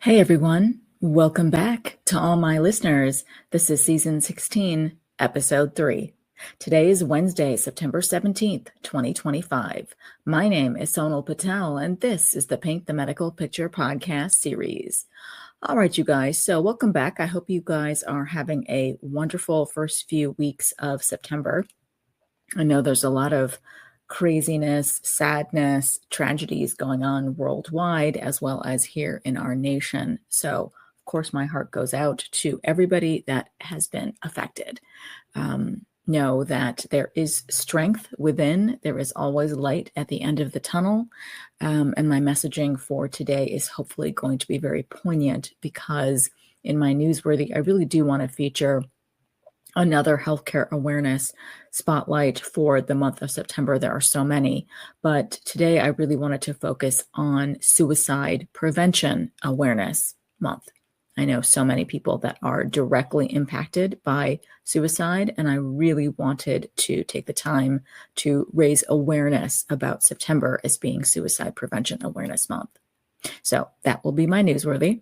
Hey everyone, welcome back to all my listeners. This is season 16, episode 3. Today is Wednesday, September 17th, 2025. My name is Sonal Patel, and this is the Paint the Medical Picture podcast series. All right, you guys, so welcome back. I hope you guys are having a wonderful first few weeks of September. I know there's a lot of craziness, sadness, tragedies going on worldwide, as well as here in our nation. So, of course, my heart goes out to everybody that has been affected. Know that there is strength within. There is always light at the end of the tunnel. And my messaging for today is hopefully going to be very poignant because in my Newsworthy, I really do want to feature another healthcare awareness spotlight for the month of September. There are so many, but today I really wanted to focus on Suicide Prevention Awareness Month. I know so many people that are directly impacted by suicide, and I really wanted to take the time to raise awareness about September as being Suicide Prevention Awareness Month. So that will be my Newsworthy.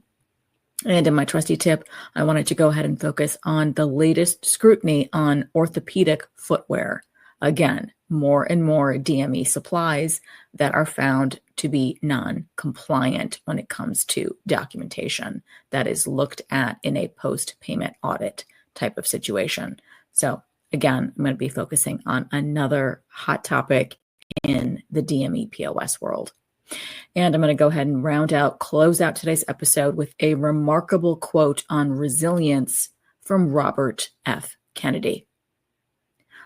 And in my Trusty tip, I wanted to go ahead and focus on the latest scrutiny on orthopedic footwear. Again, more and more DME supplies that are found to be non-compliant when it comes to documentation that is looked at in a post-payment audit type of situation. So again, I'm going to be focusing on another hot topic in the DME POS world. And I'm going to go ahead and close out today's episode with a remarkable quote on resilience from Robert F. Kennedy.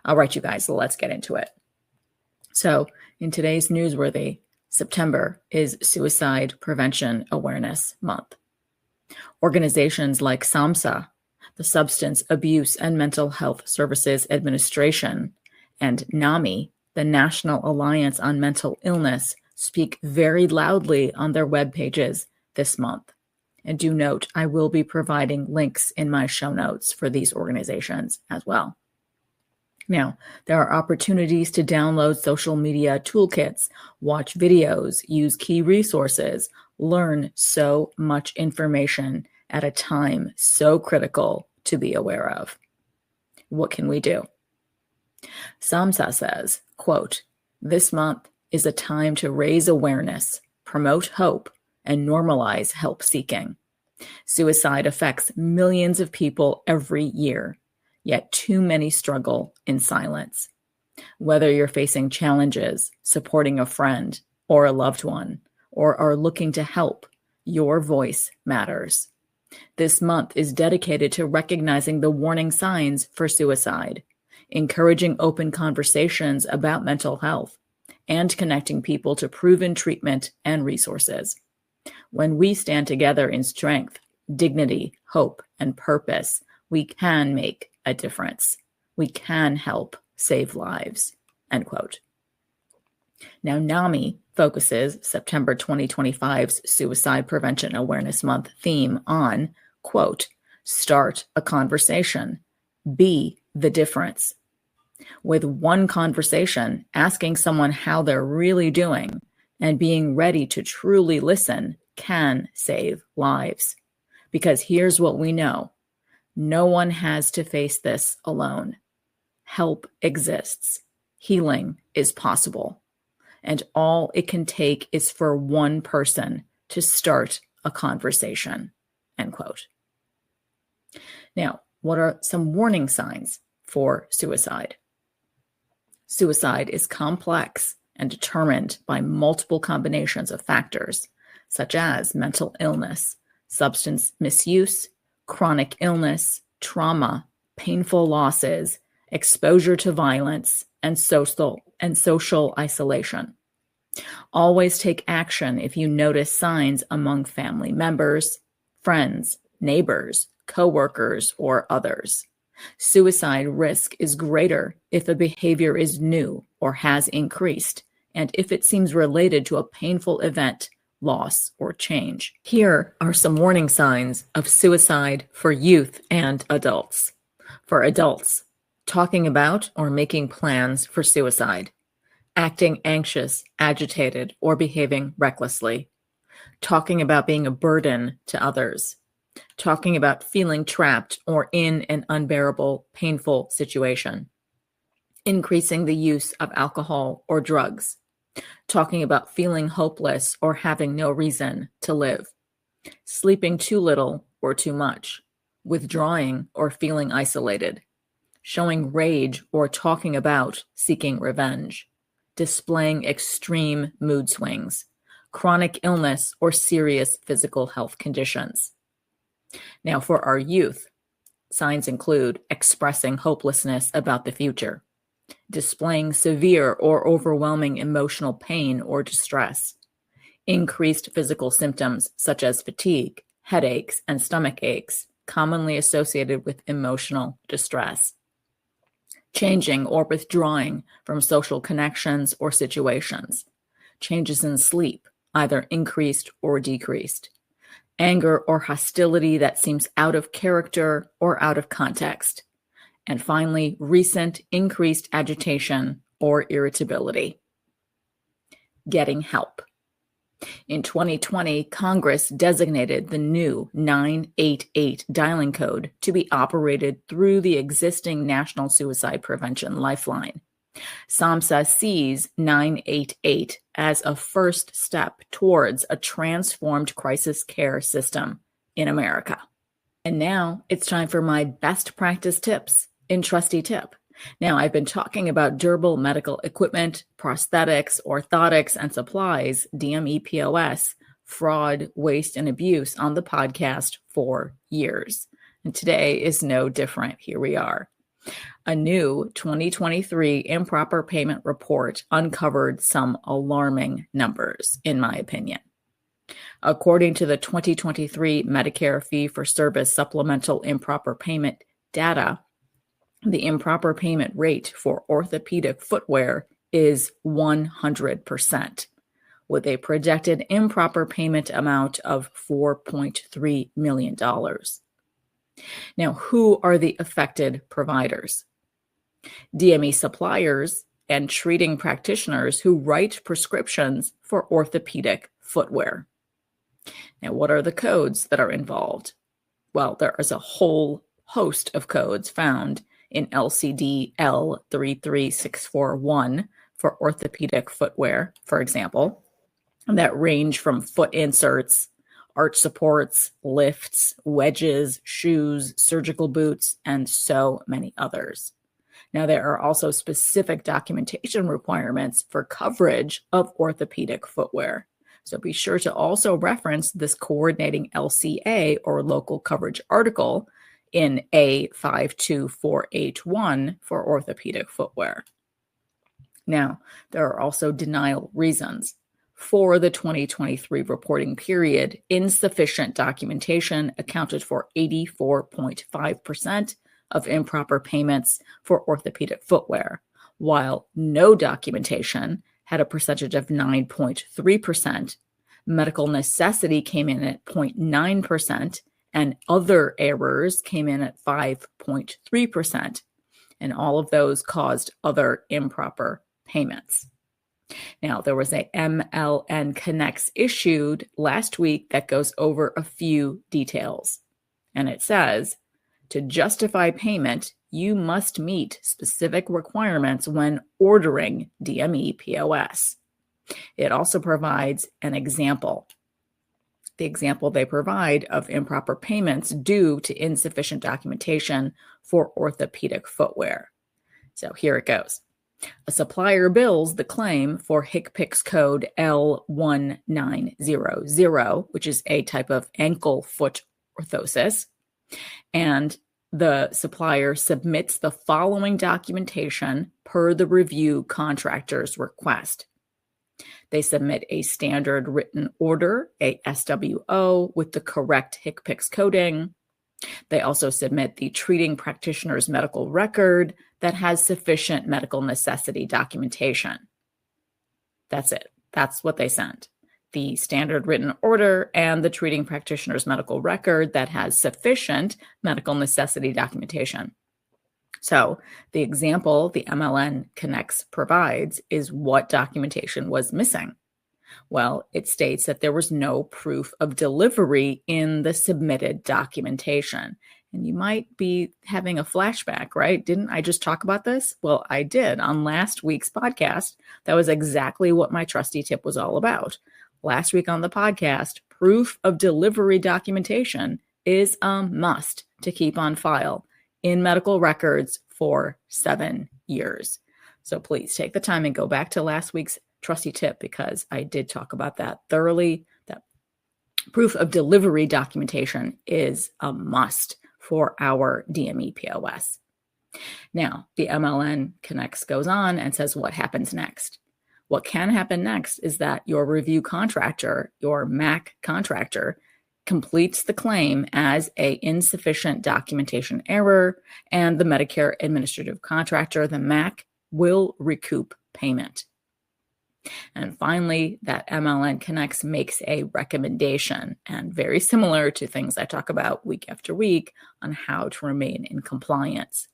All right, you guys, let's get into it. So in today's Newsworthy, September is Suicide Prevention Awareness Month. Organizations like SAMHSA, the Substance Abuse and Mental Health Services Administration, and NAMI, the National Alliance on Mental Illness, speak very loudly on their web pages this month. And do note, I will be providing links in my show notes for these organizations as well. Now, there are opportunities to download social media toolkits, watch videos, use key resources, learn so much information at a time so critical to be aware of. What can we do? SAMHSA says, quote, "This month is a time to raise awareness, promote hope, and normalize help seeking. Suicide affects millions of people every year, yet too many struggle in silence. Whether you're facing challenges, supporting a friend or a loved one, or are looking to help, your voice matters. This month is dedicated to recognizing the warning signs for suicide, encouraging open conversations about mental health, and connecting people to proven treatment and resources. When we stand together in strength, dignity, hope, and purpose, we can make a difference. We can help save lives." End quote. Now, NAMI focuses September 2025's Suicide Prevention Awareness Month theme on, quote, "Start a conversation. Be the difference." With one conversation, asking someone how they're really doing and being ready to truly listen can save lives. Because here's what we know. No one has to face this alone. Help exists. Healing is possible. And all it can take is for one person to start a conversation. End quote. Now, what are some warning signs for suicide? Suicide is complex and determined by multiple combinations of factors, such as mental illness, substance misuse, chronic illness, trauma, painful losses, exposure to violence, and social isolation. Always take action if you notice signs among family members, friends, neighbors, coworkers, or others. Suicide risk is greater if a behavior is new or has increased, and if it seems related to a painful event, loss, or change. Here are some warning signs of suicide for youth and adults. For adults, talking about or making plans for suicide, acting anxious, agitated, or behaving recklessly, talking about being a burden to others, talking about feeling trapped or in an unbearable, painful situation, increasing the use of alcohol or drugs, talking about feeling hopeless or having no reason to live, sleeping too little or too much, withdrawing or feeling isolated, showing rage or talking about seeking revenge, displaying extreme mood swings, chronic illness or serious physical health conditions. Now, for our youth, signs include expressing hopelessness about the future, displaying severe or overwhelming emotional pain or distress, increased physical symptoms such as fatigue, headaches, and stomach aches, commonly associated with emotional distress, changing or withdrawing from social connections or situations, changes in sleep, either increased or decreased, anger or hostility that seems out of character or out of context, and finally, recent increased agitation or irritability. Getting help. In 2020, Congress designated the new 988 dialing code to be operated through the existing National Suicide Prevention Lifeline. SAMHSA sees 988 as a first step towards a transformed crisis care system in America. And now it's time for my best practice tips in Trusty Tip. Now, I've been talking about durable medical equipment, prosthetics, orthotics, and supplies, DME POS, fraud, waste, and abuse on the podcast for years. And today is no different. Here we are. A new 2023 improper payment report uncovered some alarming numbers, in my opinion. According to the 2023 Medicare fee-for-service supplemental improper payment data, the improper payment rate for orthopedic footwear is 100%, with a projected improper payment amount of $4.3 million. Now, who are the affected providers? DME suppliers and treating practitioners who write prescriptions for orthopedic footwear. Now, what are the codes that are involved? Well, there is a whole host of codes found in LCD L33641 for orthopedic footwear, for example, that range from foot inserts, arch supports, lifts, wedges, shoes, surgical boots, and so many others. Now, there are also specific documentation requirements for coverage of orthopedic footwear. So be sure to also reference this coordinating LCA or local coverage article in A52481 for orthopedic footwear. Now, there are also denial reasons. For the 2023 reporting period, insufficient documentation accounted for 84.5% of improper payments for orthopedic footwear, while no documentation had a percentage of 9.3%, medical necessity came in at 0.9%, and other errors came in at 5.3%, and all of those caused other improper payments. Now, there was a MLN Connects issued last week that goes over a few details, and it says, to justify payment, you must meet specific requirements when ordering DME POS. It also provides an example. The example they provide of improper payments due to insufficient documentation for orthopedic footwear. So here it goes. A supplier bills the claim for HCPCS code L1900, which is a type of ankle foot orthosis, and the supplier submits the following documentation per the review contractor's request. They submit a standard written order, a SWO, with the correct HCPCS coding. They also submit the treating practitioner's medical record that has sufficient medical necessity documentation. That's it. That's what they sent. The standard written order and the treating practitioner's medical record that has sufficient medical necessity documentation. So the example the MLN Connects provides is what documentation was missing. Well, it states that there was no proof of delivery in the submitted documentation. And you might be having a flashback, right? Didn't I just talk about this? Well, I did on last week's podcast. That was exactly what my trusty tip was all about. Last week on the podcast, proof of delivery documentation is a must to keep on file in medical records for 7 years. So please take the time and go back to last week's trusty tip, because I did talk about that thoroughly. That proof of delivery documentation is a must for our DME POS. Now, the MLN Connects goes on and says what happens next. What can happen next is that your review contractor, your MAC contractor, completes the claim as a insufficient documentation error, and the Medicare administrative contractor, the MAC, will recoup payment. And finally, that MLN Connects makes a recommendation, and very similar to things I talk about week after week on how to remain in compliance.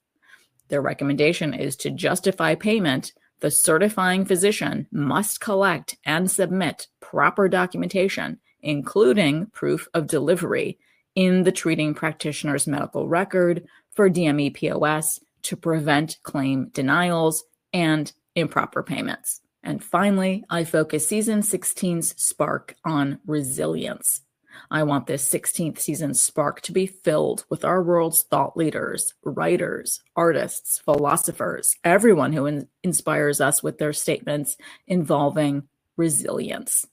Their recommendation is to justify payment. The certifying physician must collect and submit proper documentation, including proof of delivery, in the treating practitioner's medical record for DME POS to prevent claim denials and improper payments. And finally, I focus season 16's spark on resilience. I want this 16th season spark to be filled with our world's thought leaders, writers, artists, philosophers, everyone who inspires us with their statements involving resilience.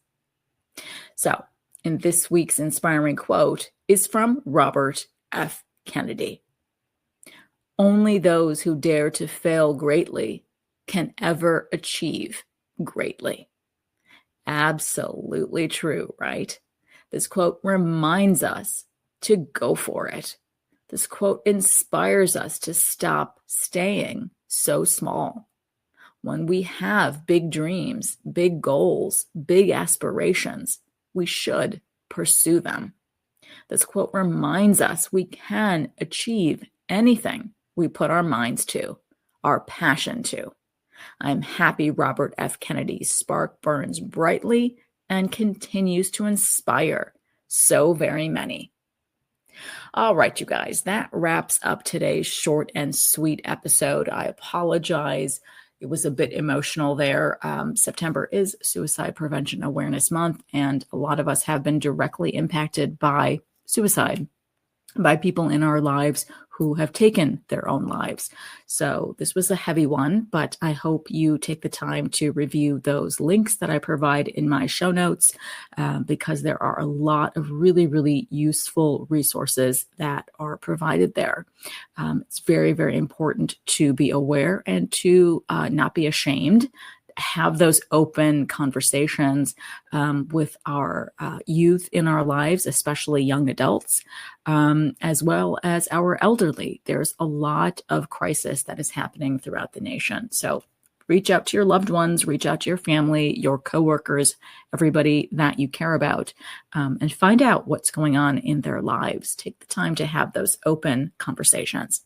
So, in this week's inspiring quote is from Robert F. Kennedy. Only those who dare to fail greatly can ever achieve greatly. Absolutely true, right? This quote reminds us to go for it. This quote inspires us to stop staying so small. When we have big dreams, big goals, big aspirations, we should pursue them. This quote reminds us we can achieve anything we put our minds to, our passion to. I'm happy Robert F. Kennedy's spark burns brightly and continues to inspire so very many. All right, you guys, that wraps up today's short and sweet episode. I apologize. It was a bit emotional there. September is Suicide Prevention Awareness Month, and a lot of us have been directly impacted by suicide, by people in our lives who have taken their own lives. So this was a heavy one, but I hope you take the time to review those links that I provide in my show notes, because there are a lot of really, really useful resources that are provided there. It's very, very important to be aware and to not be ashamed. Have those open conversations with our youth in our lives, especially young adults, as well as our elderly. There's a lot of crisis that is happening throughout the nation. So reach out to your loved ones, reach out to your family, your coworkers, everybody that you care about, and find out what's going on in their lives. Take the time to have those open conversations.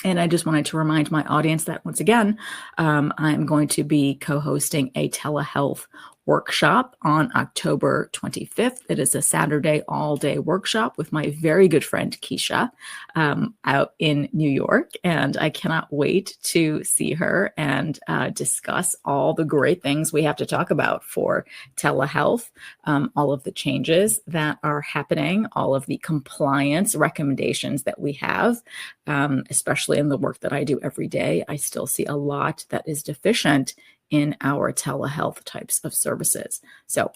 And I just wanted to remind my audience that, once again, I'm going to be co-hosting a telehealth workshop on October 25th. It is a Saturday all-day workshop with my very good friend Keisha out in New York. And I cannot wait to see her and discuss all the great things we have to talk about for telehealth, all of the changes that are happening, all of the compliance recommendations that we have, especially in the work that I do every day. I still see a lot that is deficient in our telehealth types of services. So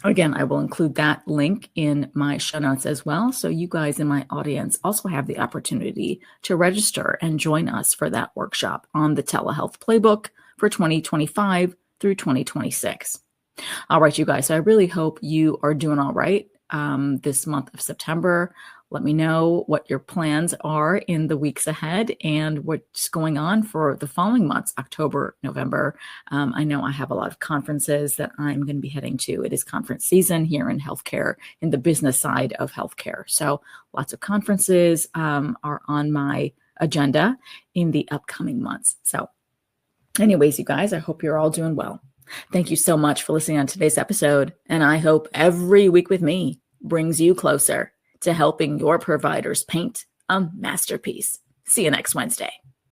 again, I will include that link in my show notes as well. So you guys in my audience also have the opportunity to register and join us for that workshop on the telehealth playbook for 2025 through 2026. All right, you guys, so I really hope you are doing all right this month of September. Let me know what your plans are in the weeks ahead and what's going on for the following months, October, November. I know I have a lot of conferences that I'm going to be heading to. It is conference season here in healthcare, in the business side of healthcare. So lots of conferences are on my agenda in the upcoming months. So anyways, you guys, I hope you're all doing well. Thank you so much for listening on today's episode, and I hope every week with me brings you closer to helping your providers paint a masterpiece. See you next Wednesday.